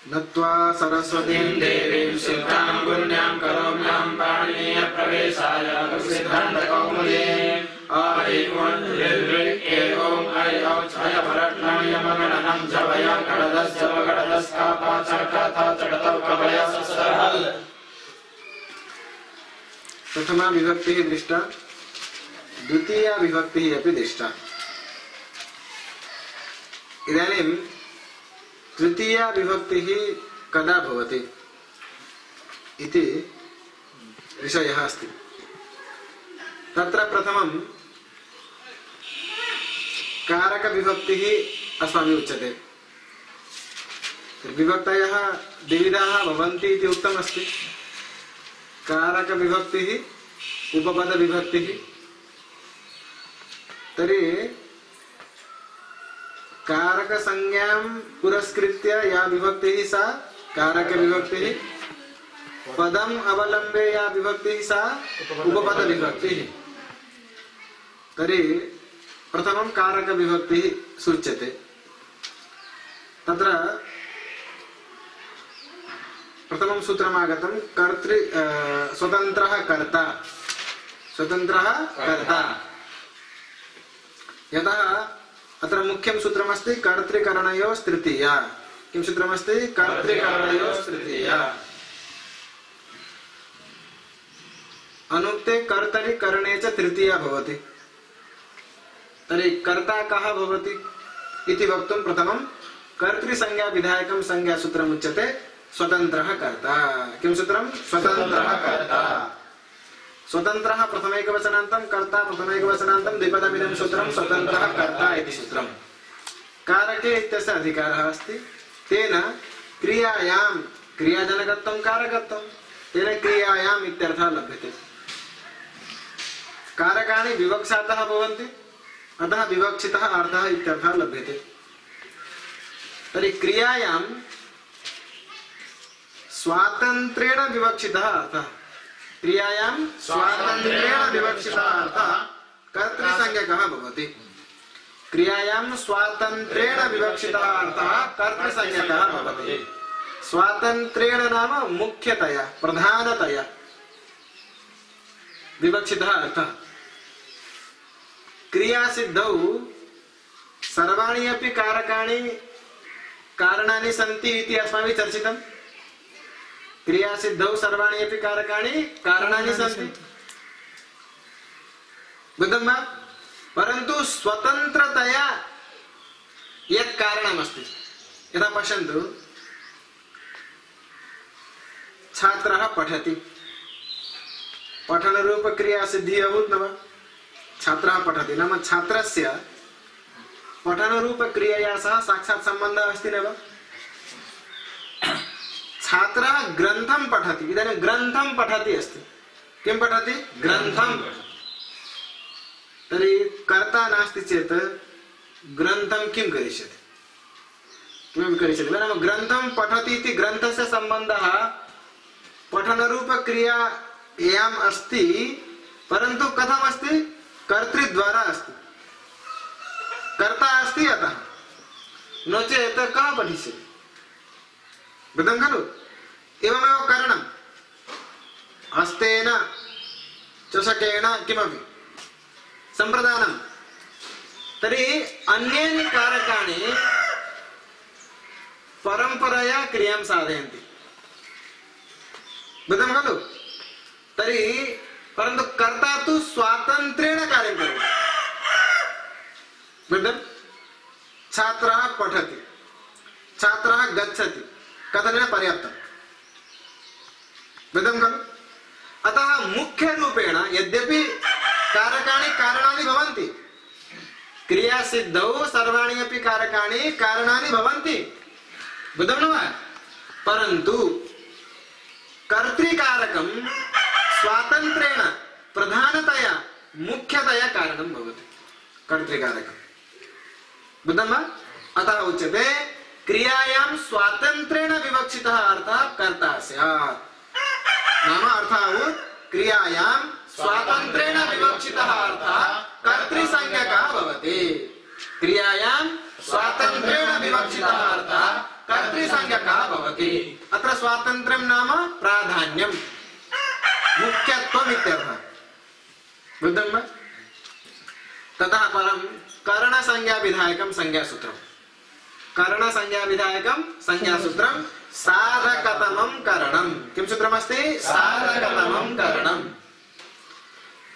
नत्वा सरस्वतीं देवीं सिद्धां पुण्यां करोम्यां पाणिनीय प्रवेशाय सिद्धान्तकौमुदीं ओम ऐ औ छय भरत्नं यमगणनं जवय गणदस्य गणदस्कापा चक्रथा चक्रतौ कवय ससहल। प्रथमा विभक्तिः दृष्टा, द्वितीया विभक्तिः अपि दृष्टा। इदानीं तृतीया विभक्तिः कदा भवति इति विषयः अस्ति। तत्र प्रथमं कारक विभक्तिः अस्माभिः उच्यते। विभक्तयः द्विविधाः भवन्ति इति उक्तमस्ति। कारक विभक्तिः, उपपद विभक्तिः। तर्हि कारक संज्ञां पुरस्कृत्य या विभक्तिः सा कारक विभक्तिः, पदम अवलंबे या विभक्तिः सा उपपद विभक्तिः। तर्हि प्रथमं कारक विभक्तिः सूच्यते। तत्र प्रथमं सूत्रमागतं कर्तृ स्वतन्त्रः कर्ता, स्वतन्त्रः कर्ता। यतः अत्र मुख्यं सूत्रमस्ति कर्तृकरणयोस्तृतीया। किं सूत्रमस्ति? कर्तृकरणयोस्तृतीया। अनुक्ते कर्तरि करणे च तृतीया भवति। तर्हि कर्ता कः भवति इति वक्तुं प्रथमं कर्तृसंज्ञा विधायकं संज्ञा सूत्रम् उच्यते स्वतन्त्रः कर्ता। किं सूत्रं? स्वतन्त्रः कर्ता। स्वतन्त्रः प्रथमैकवचनान्तं, कर्ता प्रथमैकवचनान्तं, द्विपदमिदं सूत्रं स्वतन्त्रः कर्ता इति सूत्रम्। कारके इत्यस्य अधिकारः अस्ति। तेन क्रियायां क्रियाजनकत्वं कारकत्वं, तेन क्रियायाम् इत्यर्थः लभ्यते। कारकाणि विवक्षातः भवन्ति, अतः विवक्षितः अर्थः इत्यर्थः लभ्यते। तर्हि क्रियायां स्वातन्त्र्येण विवक्षितः अर्थः, क्रियायां स्वातन्त्र्येण विवक्षितः अर्थः कर्तृसंज्ञकः भवति। क्रियायां स्वातन्त्र्येण विवक्षितः अर्थः कर्तृसंज्ञकः भवति। स्वातन्त्र्येण नाम मुख्यतया, प्रधानतया विवक्षितः अर्थः। क्रियासिद्धौ सर्वाणि अपि कारकाणि कारणानि सन्ति इति अस्माभिः चर्चितम्। क्रियासिद्धौ सर्वाणि अपि कारकाणि कारणानि सन्ति, बुद्धं वा? परन्तु स्वतन्त्रतया यत् कारणमस्ति, यथा पश्यन्तु, छात्रः पठति, पठनरूपक्रियासिद्धिः अभूत् न वा? छात्रः पठति नाम छात्रस्य पठनरूपक्रियया सह साक्षात् सम्बन्धः अस्ति न वा? छात्रः ग्रन्थं पठति, इदानीं ग्रन्थं पठति अस्ति। किं पठति? ग्रन्थं। तर्हि कर्ता नास्ति चेत् ग्रन्थं किं करिष्यति? किमपि करिष्यति। नाम ग्रन्थं पठति इति ग्रन्थस्य सम्बन्धः पठनरूपक्रियायाम् अस्ति, परन्तु कथम् अस्ति? कर्तृद्वारा अस्ति। कर्ता अस्ति अतः, नो चेत् कः पठिष्यति? बुद्धं खलु? एवमेव करणं, हस्तेन चषकेण किमपि सम्प्रदानं। तर्हि अन्यानि कारकाणि परम्परया क्रियां साधयन्ति, बुद्धं खलु? तर्हि परन्तु कर्ता तु स्वातन्त्र्येण कार्यं करोति। बुद्धं? छात्रः पठति, छात्रः गच्छति, कथनेन पर्याप्तम्, बुद्धं खलु? अतः मुख्यरूपेण यद्यपि कारकाणि कारणानि भवन्ति, क्रियासिद्धौ सर्वाणि अपि कारकाणि कारणानि भवन्ति, बुद्धं न वा? परन्तु कर्तृकारकं स्वातन्त्र्येण प्रधानतया मुख्यतया कारणं भवति, कर्तृकारकं, बुद्धं वा? अतः उच्यते क्रियायां स्वातन्त्र्येण विवक्षितः अर्थः कर्ता स्यात्। नाम अर्थः क्रियायां स्वातन्त्र्येण विवक्षितः अर्थः कर्तृसंज्ञकः भवति। क्रियायां स्वातन्त्र्येण विवक्षितः अर्थः कर्तृसंज्ञकः साधकः भवति। अत्र स्वातन्त्र्यं नाम प्राधान्यं मुख्यत्वम् इत्यर्थः। बुद्धं वा? ततः परं करणसंज्ञाविधायकं संज्ञासूत्रम्। करणसंज्ञाविधायकं संज्ञासूत्रं साधकतमं करणं। किं सूत्रमस्ति? साधकतमं करणं।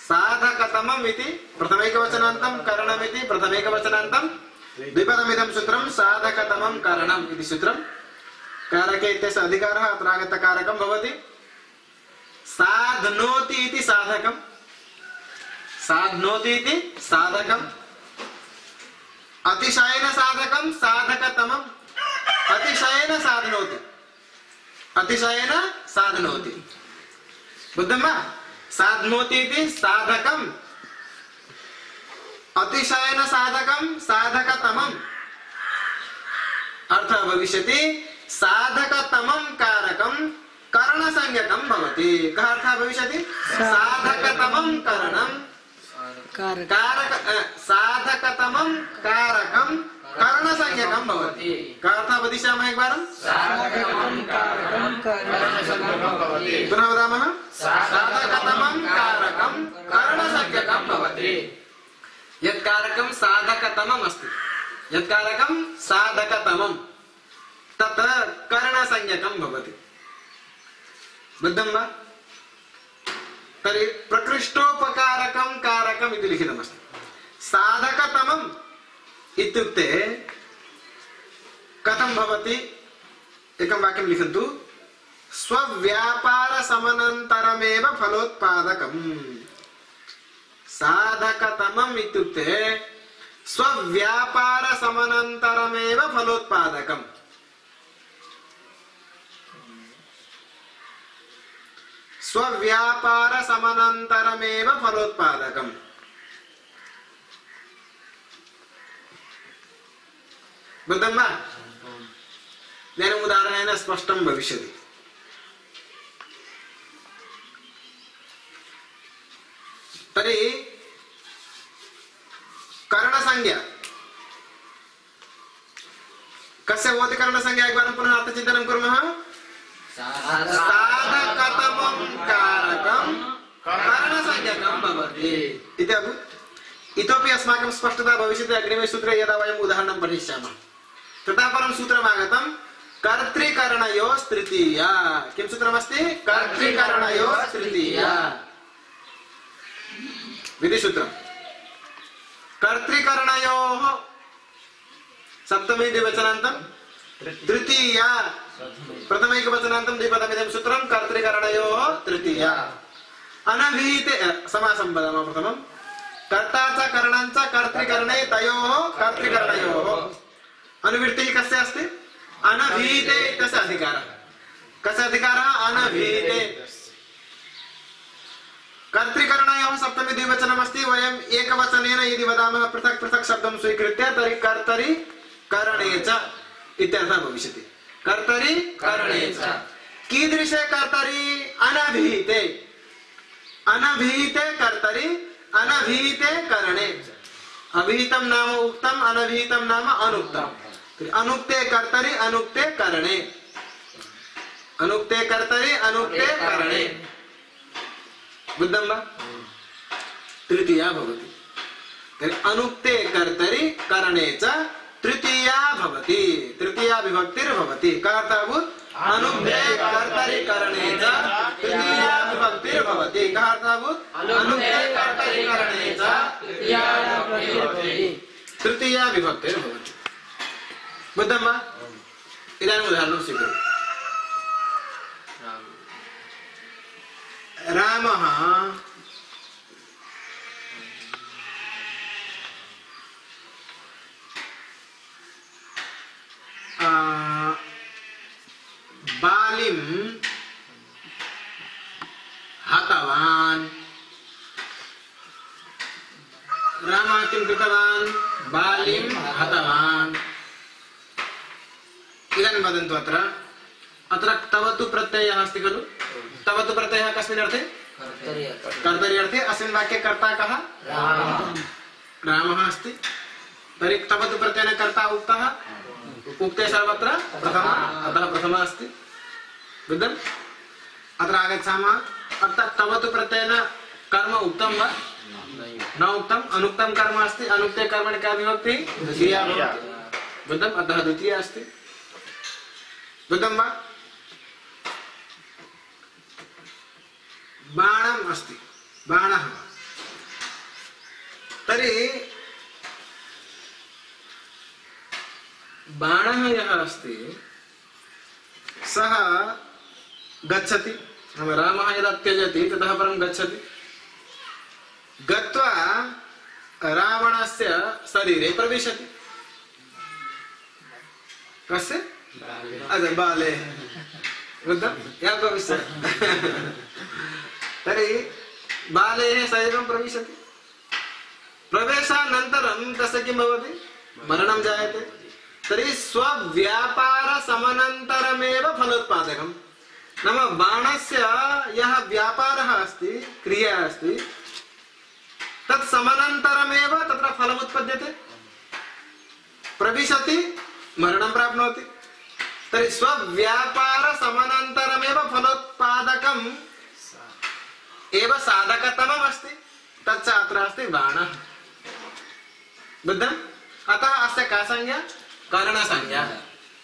साधकतमम् इति प्रथमैकवचनान्तं, करणमिति प्रथमैकवचनान्तं, द्विपदमिदं सूत्रं साधकतमं करणम् इति सूत्रं। कारके इत्यस्य अधिकारः अत्र आगतकारकं भवति। साधनोति इति साधकं, साधनोति इति साधकम्, अतिशयेन साधकं साधकतमम्, अतिशयेन साधनोति, अतिशयेन साधनोति। बुद्धं वा? साधनोति इति साधकम्, अतिशयेन साधकं साधकतमम्। अर्थः भविष्यति साधकतमं कारकं करणसंज्ञकं भवति। कः अर्थः भविष्यति? साधकतमं करणं साधकतमं कारकं करणसंज्ञकं भवति। कः अर्थः वदिष्यामः एकवारं? पुनः वदामः। साधकतमं कारकं करणसंज्ञकं भवति। यत् कारकं साधकतमम् अस्ति, यत् कारकं साधकतमं तत् करणसंज्ञकं भवति। बुद्धं वा? तर्हि प्रकृष्टोपकारकं कारकम् इति लिखितमस्ति। साधकतमम् इत्युक्ते कथं भवति? एकं वाक्यं लिखन्तु। स्वव्यापारसमनन्तरमेव फलोत्पादकम्। साधकतमम् इत्युक्ते स्वव्यापारसमनन्तरमेव फलोत्पादकम्। स्वव्यापारसमनन्तरमेव फलोत्पादकम्। बुद्धं वा? इदानीम् उदाहरणेन स्पष्टं भविष्यति। तर्हि करणसंज्ञा कस्य भवति? करणसंज्ञा एकवारं पुनः अर्थचिन्तनं कुर्मः। साधकतमं कारकं करणसंज्ञकं भवति इति अभूत्। इतोपि अस्माकं स्पष्टता भविष्यति अग्रिमे सूत्रे यदा वयम् उदाहरणं पठिष्यामः। ततः परं सूत्रमागतं कर्तृकरणयोस्तृतीया। किं सूत्रमस्ति? कर्तृकरणयोस्तृतीया विधिसूत्रं। कर्तृकरणयोः सप्तमी द्विवचनान्तं, तृतीया प्रथमैकवचनान्तं, द्विपदमिदं सूत्रं कर्तृकरणयोः तृतीया। अनभिहिते समासं वदामः प्रथमं। कर्ता च करणं च कर्तृकरणे तयोः कर्तृकरणयोः। अनुवृत्तिः कस्य अस्ति? अनभिहिते इत्यस्य अधिकारः। कस्य अधिकारः? अनभिहिते। कर्तृकरणयोः सप्तमी द्विवचनमस्ति। वयम् एकवचनेन यदि वदामः पृथक् पृथक् शब्दं स्वीकृत्य तर्हि कर्तरि करणे च इत्यर्थः भविष्यति। कर्तरि करणे च। कीदृशे कर्तरि? अनभिहिते। अनभिहिते कर्तरि, अनभिहिते करणे। अभिहितं नाम उक्तम्, अनभिहितं नाम अनुक्तम्। अनुक्ते कर्तरि, अनुक्ते करणे। अनुक्ते कर्तरि, अनुक्ते करणे। बुद्धं वा? तृतीया भवति। तर्हि अनुक्ते कर्तरि करणे च तृतीया भवति। तृतीया विभक्तिर्भवति। कः अर्थः अभूत्? अनुक्ते कर्तरि करणे च तृतीया विभक्तिर्भवति। कः अर्थः अभूत्? अनुक्ते कर्तरि करणे च तृतीया विभक्तिर्भवति। बुद्धं वा? इदानीम् उदाहरणं स्वीकुर्मः। रामः बालिं हतवान्। रामः किं कृतवान्? बालिं हतवान्। इदानीं वदन्तु अत्र तवतु प्रत्ययः अस्ति खलु? तवतु प्रत्ययः कस्मिन् अर्थे? कर्तरि अर्थे। अस्मिन् वाक्ये कर्ता कः? रामः अस्ति। तर्हि तवतु प्रत्ययेन कर्ता उक्तः उक्ते सर्वत्र प्रथमा अतः प्रथमा अस्ति बुद्धम् अत्र आगच्छामः अर्थात् तव तु प्रत्ययेन कर्म उक्तं वा न उक्तम् अनुक्तं कर्म अस्ति अनुक्ते कर्मणि का विभक्ति द्वितीया भवति बुद्धम् अतः द्वितीया अस्ति बुद्धं वा बाणम् अस्ति बाणः तर्हि बाणः यः अस्ति सः गच्छति रामः यदा त्यजति ततः परं गच्छति गत्वा रावणस्य शरीरे प्रविशति कस्य अरे बाले बुद्धं या भविष्यति तर्हि बालेः शरीरं प्रविशति प्रवेशानन्तरं तस्य किं भवति मरणं जायते तर्हि स्वव्यापार समनन्तरमेव फलोत्पादकं नाम बाणस्य यः व्यापारः अस्ति क्रिया अस्ति तत् समनन्तरमेव तत्र फलम् उत्पद्यते प्रविशति मरणं प्राप्नोति तर्हि स्वव्यापार समनन्तरमेव फलोत्पादकम् एव साधकतमम् अस्ति तच्च अत्र अस्ति बाणः बुद्धम् अतः अस्य का संज्ञा करणसंज्ञा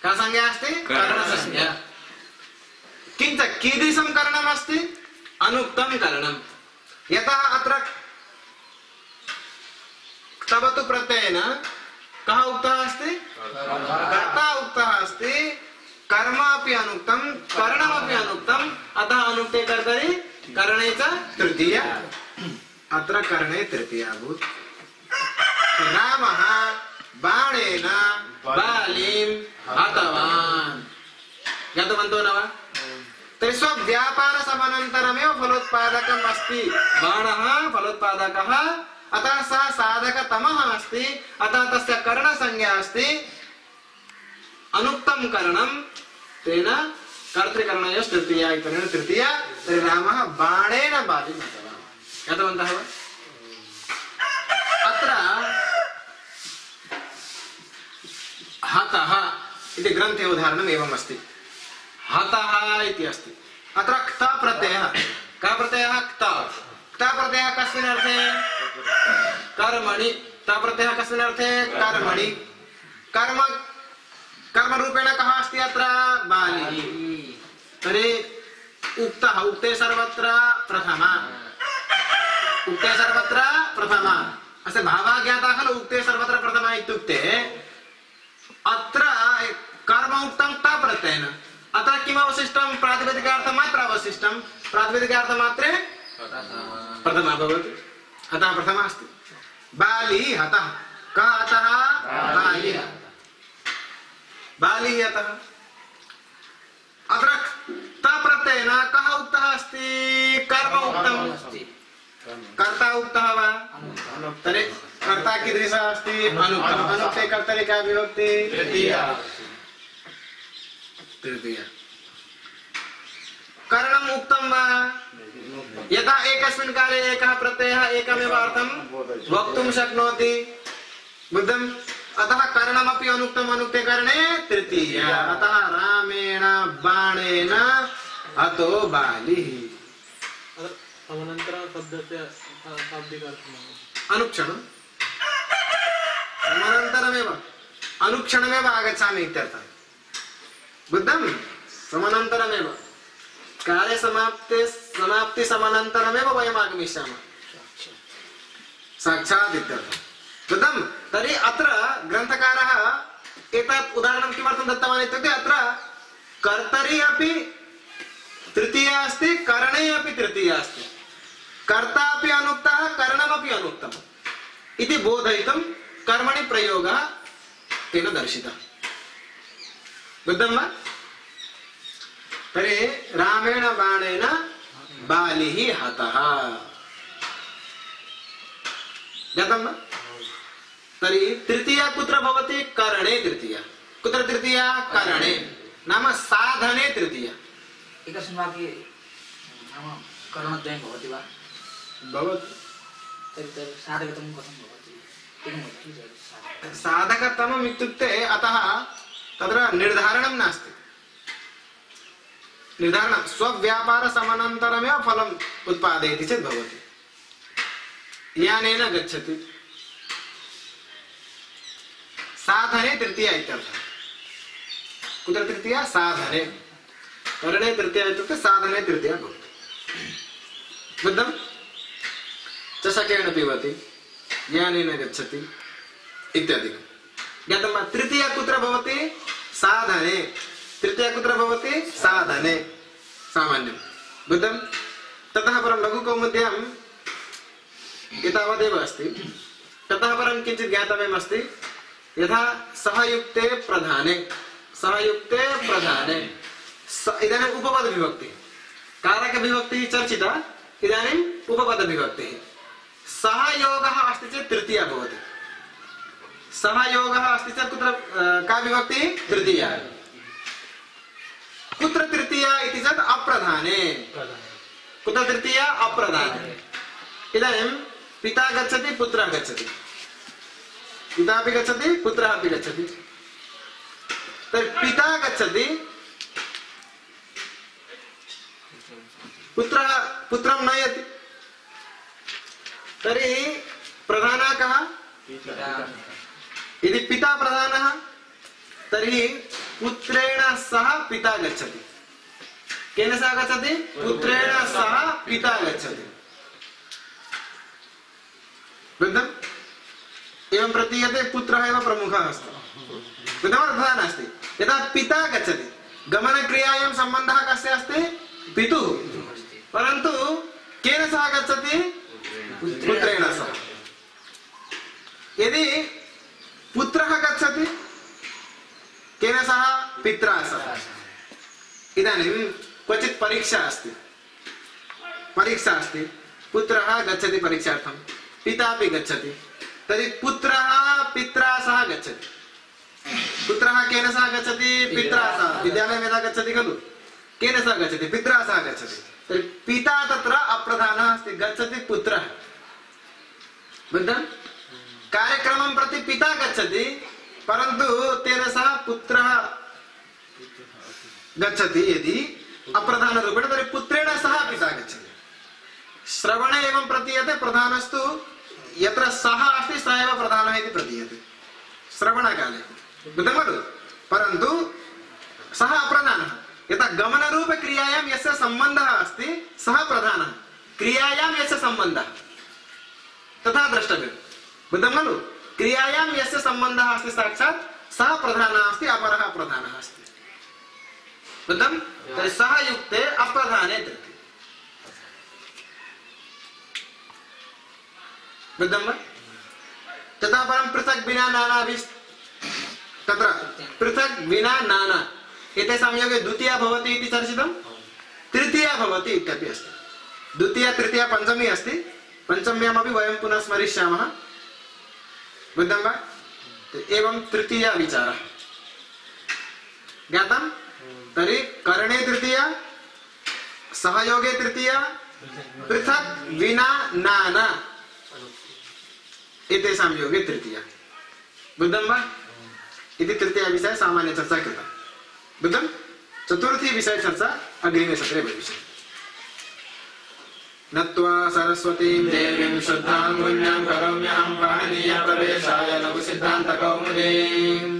का संज्ञा अस्ति करणसंज्ञा किञ्च कीदृशं करणम् अस्ति अनुक्तं करणं यतः अत्र तव तु प्रत्ययेन कः उक्तः अस्ति कर्ता उक्तः अस्ति कर्म अपि अनुक्तं करणमपि अनुक्तं अतः अनुक्ते कर्तरि करणे च तृतीया अत्र करणे तृतीया भूत् रामः बाणेन बालीं हतवान् ज्ञातवन्तो न वा तर्हि स्वव्यापार समनन्तरमेव फलोत्पादकम् अस्ति बाणः फलोत्पादकः अतः सः साधकतमः अस्ति अतः तस्य करणसंज्ञा अस्ति अनुक्तं करणं तेन कर्तृकरणयोः तृतीया इत्यनेन तृतीया तर्हि रामः बाणेन बालीं हतवान् ज्ञातवन्तः वा अत्र हतः इति ग्रन्थे उदाहरणम् एवम् अस्ति हतः इति अस्ति अत्र क्त प्रत्ययः कः प्रत्ययः क्त प्रत्ययः कस्मिन् अर्थे कर्मणि क्त प्रत्ययः कस्मिन् अर्थे कर्मणि कर्म कर्मरूपेण कः अस्ति अत्र बालिः तर्हि उक्तः उक्ते सर्वत्र प्रथमा उक्ते सर्वत्र प्रथमा अस्य भावः ज्ञातः खलु उक्ते सर्वत्र प्रथमा इत्युक्ते अत्र कर्म उक्तं क्त प्रत्ययेन अत्र किम् अवशिष्टं प्रातिपदिकार्थमात्र अवशिष्टं प्रातिपदिकार्थमात्रे प्रथमा भवति अतः प्रथमा अस्ति बाली हतः कः हतः बालिः बालिः हतः अत्र क्त प्रत्ययेन कः उक्तः अस्ति कर्म उक्तम् कर्ता उक्तः वा तर्हि कर्ता कीदृशः अस्ति अनुक्तः अनुक्ते कर्तरि का विभक्ति तृतीया करणम् उक्तं वा यदा एकस्मिन् काले एकः प्रत्ययः एकमेव अर्थं वक्तुं शक्नोति बुद्धम् अतः करणमपि अनुक्तम् अनुक्ते करणे तृतीया अतः रामेण बाणेन हतो बालिः समनन्तरं शब्दस्य शाब्दिक अर्थः अनुक्षणं समनन्तरमेव अनुक्षणमेव आगच्छामि इत्यर्थः बुद्धं समनन्तरमेव कार्य समाप्ति समनन्तरमेव वयम् आगमिष्यामः साक्षात् इत्यर्थः बुद्धं तर्हि अत्र ग्रन्थकारः एतत् उदाहरणं किमर्थं दत्तवान् इत्युक्ते अत्र कर्तरि अपि तृतीया अस्ति करणे अपि तृतीया अस्ति कर्ता अपि अनुक्तः करणमपि अनुक्तम् इति बोधयितुं कर्मणि प्रयोगः तेन दर्शितः बुद्धं वा तर्हि रामेण बाणेन बालिः हतः ज्ञातं वा तर्हि तृतीया कुत्र भवति करणे तृतीया कुत्र तृतीया करणे नाम साधने तृतीया एकस्मिन् वाक्ये नाम करणद्वयं भवति वा भवति तर्हि साधकतमं कथं भवति साधकतमम् इत्युक्ते अतः तत्र निर्धारणं नास्ति निर्धारण स्वव्यापार समानान्तरमेव फलम् उत्पादयति चेत् भवति ज्ञानेन गच्छति साधने तृतीया इत्यर्थः कुत्र तृतीया साधने करणे तृतीया इत्युक्ते साधने तृतीया भवति बुद्धं चषकेण पिबति ज्ञानेन गच्छति इत्यादिकं ज्ञातं वा तृतीया कुत्र भवति साधने तृतीया कुत्र भवति साधने सामान्यं बुद्धं ततः परं लघुकौमुद्यां एतावदेव अस्ति ततः परं किञ्चित् ज्ञातव्यम् अस्ति यथा सहयुक्ते प्रधाने इदानीम् उपपदविभक्तिः कारकविभक्तिः चर्चिता इदानीम् उपपदविभक्तिः सहयोगः अस्ति चेत् तृतीया भवति सहयोगः अस्ति चेत् कुत्र का विभक्तिः तृतीया कुत्र तृतीया इति चेत् अप्रधाने कुत्र तृतीया अप्रधाने इदानीं पिता गच्छति पुत्रः गच्छति पिता अपि गच्छति पुत्रः अपि गच्छति तर्हि पिता गच्छति पुत्रः पुत्रं नयति तर्हि प्रधानः कः यदि पिता प्रधानः तर्हि पुत्रेण सह पिता गच्छति केन सह गच्छति पुत्रेण सह पिता गच्छति बुद्धम् एवं प्रतीयते पुत्रः एव प्रमुखः अस्ति बुद्धमर्थः नास्ति यदा पिता गच्छति गमनक्रियायां सम्बन्धः कस्य अस्ति पितुः परन्तु केन सह गच्छति पुत्रेण सह यदि पुत्रः गच्छति केन सह पित्रा सह इदानीं क्वचित् परीक्षा अस्ति पुत्रः गच्छति परीक्षार्थं पिता अपि गच्छति तर्हि पुत्रः पित्रा सह गच्छति पुत्रः केन सह गच्छति पित्रा सह विद्यालयं यदा गच्छति खलु केन सह गच्छति पित्रा सह गच्छति तर्हि पिता तत्र अप्रधानः अस्ति गच्छति पुत्रः बुद्धं कार्यक्रमं प्रति पिता गच्छति परन्तु तेन सह पुत्रः गच्छति यदि अप्रधानरूपेण तर्हि पुत्रेण सह पिता गच्छति श्रवणे एवं प्रतीयते प्रधानस्तु यत्र सः अस्ति सः एव प्रधानः इति प्रतीयते श्रवणकाले बुद्धं खलु परन्तु सः अप्रधानः यथा गमनरूपक्रियायां यस्य सम्बन्धः अस्ति सः प्रधानः क्रियायां यस्य सम्बन्धः तथा द्रष्टव्यं बुद्धं खलु क्रियायां यस्य सम्बन्धः अस्ति साक्षात् सः प्रधानः अस्ति अपरः अप्रधानः अस्ति बुद्धं तर्हि सः युक्ते अप्रधाने तृतीये बुद्धं वा ततः परं पृथक् विना नाना तत्र पृथक् विना नाना एतेषां योगे द्वितीया भवति इति चर्चितं तृतीया भवति इत्यपि अस्ति द्वितीया तृतीया पञ्चमी अस्ति पञ्चम्यामपि वयं पुनः स्मरिष्यामः बुद्धं वा एवं तृतीया विचारः ज्ञातं तर्हि करणे तृतीया सहयोगे तृतीया पृथक् विना नाना एतेषां योगे तृतीया बुद्धं वा इति तृतीया विषये सामान्य चर्चा कृता बुद्धं चतुर्थी विषय चर्चा अग्रिमे सत्रे भविष्यति नत्वा सरस्वतीं देवीं शुद्धां पुण्यां करोम्यहं पाणिनीयप्रवेशाय लघुसिद्धान्तकौमुदीम्